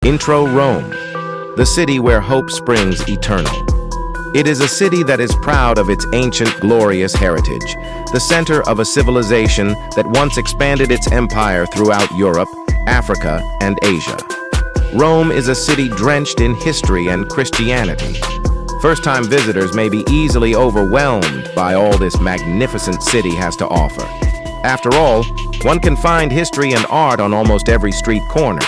Intro Rome, the city where hope springs eternal. It is a city that is proud of its ancient, glorious heritage, the center of a civilization that once expanded its empire throughout Europe, Africa, and Asia. Rome is a city drenched in history and Christianity. First-time visitors may be easily overwhelmed by all this magnificent city has to offer. After all, one can find history and art on almost every street corner.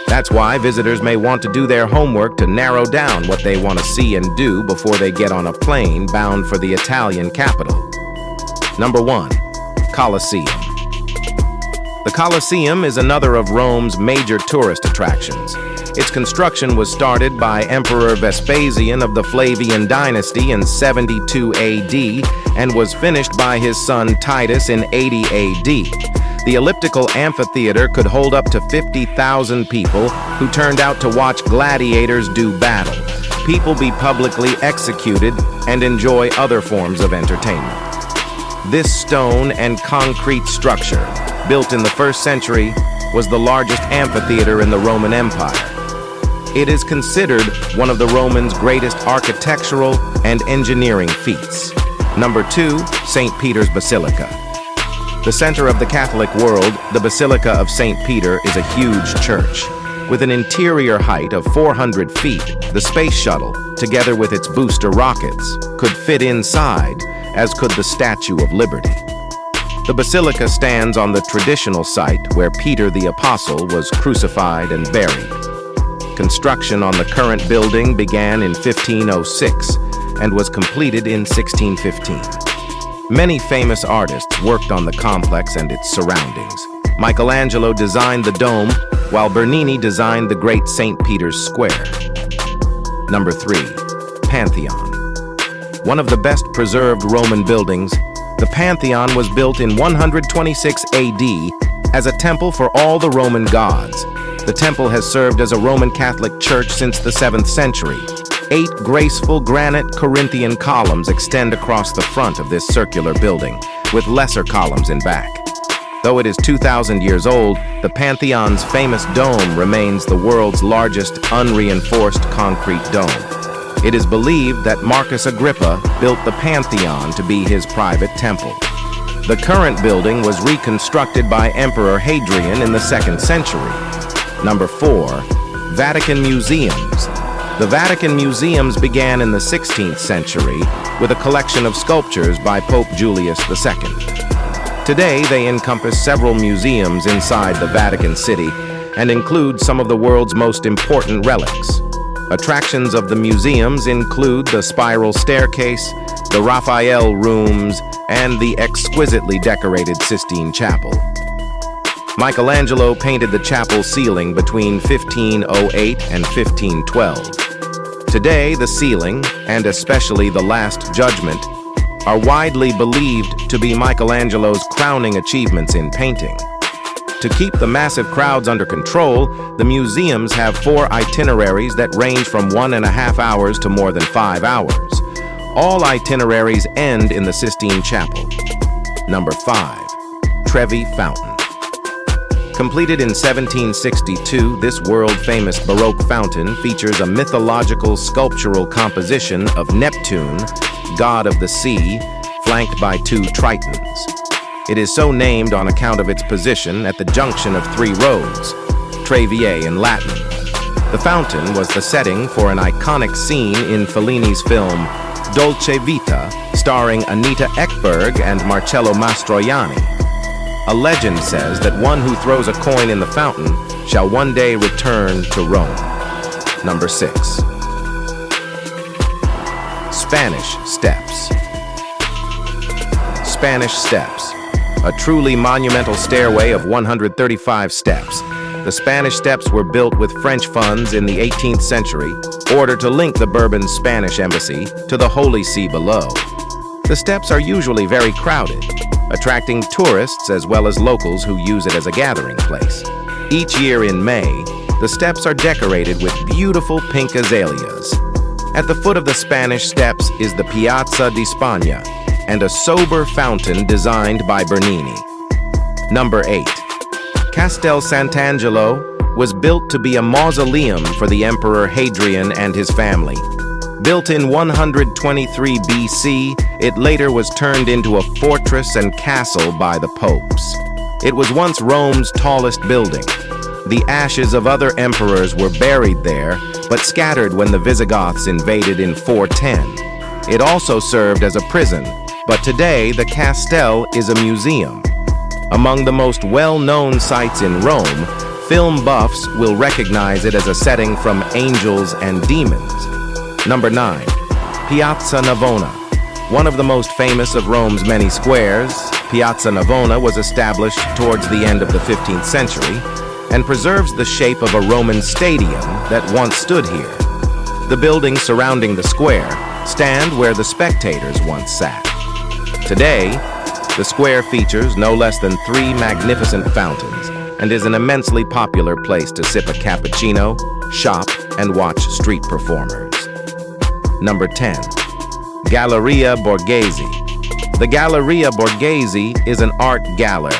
That's why visitors may want to do their homework to narrow down what they want to see and do before they get on a plane bound for the Italian capital. Number 1. Colosseum. The Colosseum is another of Rome's major tourist attractions. Its construction was started by Emperor Vespasian of the Flavian dynasty in 72 AD and was finished by his son Titus in 80 AD. The elliptical amphitheater could hold up to 50,000 people who turned out to watch gladiators do battle, people be publicly executed, and enjoy other forms of entertainment. This stone and concrete structure, built in the 1st century, was the largest amphitheater in the Roman Empire. It is considered one of the Romans' greatest architectural and engineering feats. Number 2, St. Peter's Basilica. The center of the Catholic world, the Basilica of St. Peter is a huge church. With an interior height of 400 feet, the space shuttle, together with its booster rockets, could fit inside, as could the Statue of Liberty. The basilica stands on the traditional site where Peter the Apostle was crucified and buried. Construction on the current building began in 1506 and was completed in 1615. Many famous artists worked on the complex and its surroundings. Michelangelo designed the dome, while Bernini designed the great St. Peter's Square. Number 3. Pantheon. One of the best preserved Roman buildings, the Pantheon was built in 126 AD as a temple for all the Roman gods. The temple has served as a Roman Catholic church since the 7th century. 8 graceful granite Corinthian columns extend across the front of this circular building, with lesser columns in back. Though it is 2,000 years old, the Pantheon's famous dome remains the world's largest unreinforced concrete dome. It is believed that Marcus Agrippa built the Pantheon to be his private temple. The current building was reconstructed by Emperor Hadrian in the 2nd century. Number 4. Vatican Museums. The Vatican Museums began in the 16th century with a collection of sculptures by Pope Julius II. Today, they encompass several museums inside the Vatican City and include some of the world's most important relics. Attractions of the museums include the spiral staircase, the Raphael rooms, and the exquisitely decorated Sistine Chapel. Michelangelo painted the chapel ceiling between 1508 and 1512. Today, the ceiling, and especially the Last Judgment, are widely believed to be Michelangelo's crowning achievements in painting. To keep the massive crowds under control, the museums have 4 itineraries that range from 1.5 hours to more than 5 hours. All itineraries end in the Sistine Chapel. Number 5. Trevi Fountain. Completed in 1762, this world-famous Baroque fountain features a mythological sculptural composition of Neptune, god of the sea, flanked by 2 Tritons. It is so named on account of its position at the junction of 3 roads, Treviae in Latin. The fountain was the setting for an iconic scene in Fellini's film Dolce Vita, starring Anita Ekberg and Marcello Mastroianni. A legend says that one who throws a coin in the fountain shall one day return to Rome. Number 6. Spanish Steps. Spanish Steps. A truly monumental stairway of 135 steps. The Spanish Steps were built with French funds in the 18th century, in order to link the Bourbon Spanish embassy to the Holy See below. The steps are usually very crowded, attracting tourists as well as locals who use it as a gathering place. Each year in May, the steps are decorated with beautiful pink azaleas. At the foot of the Spanish Steps is the Piazza di Spagna and a sober fountain designed by Bernini. Number 8. Castel Sant'Angelo, was built to be a mausoleum for the Emperor Hadrian and his family. Built in 123 BC, it later was turned into a fortress and castle by the popes. It was once Rome's tallest building. The ashes of other emperors were buried there, but scattered when the Visigoths invaded in 410. It also served as a prison, but today the Castel is a museum. Among the most well-known sites in Rome, film buffs will recognize it as a setting from Angels and Demons. Number 9. Piazza Navona. One of the most famous of Rome's many squares, Piazza Navona was established towards the end of the 15th century and preserves the shape of a Roman stadium that once stood here. The buildings surrounding the square stand where the spectators once sat. Today, the square features no less than 3 magnificent fountains and is an immensely popular place to sip a cappuccino, shop, and watch street performers. Number 10. Galleria Borghese. The Galleria Borghese is an art gallery